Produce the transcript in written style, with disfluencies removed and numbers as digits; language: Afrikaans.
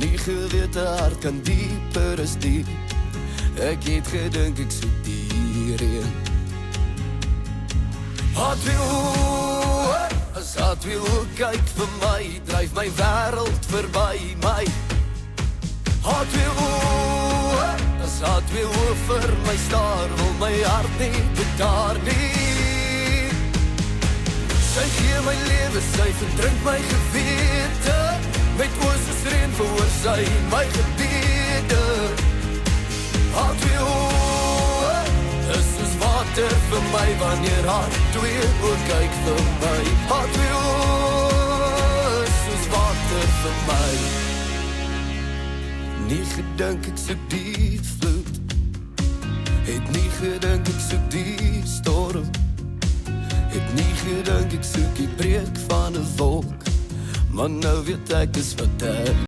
nie geweet 'n hart kan dieper as die. Ek het gedink ek soek die reën. Haar twee oë, as haar twee oë kyk vir my, dryf my wêreld verby my. Haar twee oë, as haar twee oë vir my staar, wil my hart nie bedaar nie. Sy gee my lewe, sy verdrink my gewete, met oë soos reën verhoor sy my gebede. Haar twee oë, is soos water vir my, wanneer haar twee oë kyk vir my. Haar twee oë, is soos water vir my. Nie gedink ek soek die vloed, het nie gedink ek soek die storm, het nie gedink ek soek die breek van 'n wolk, maar nou weet ek dis wat ek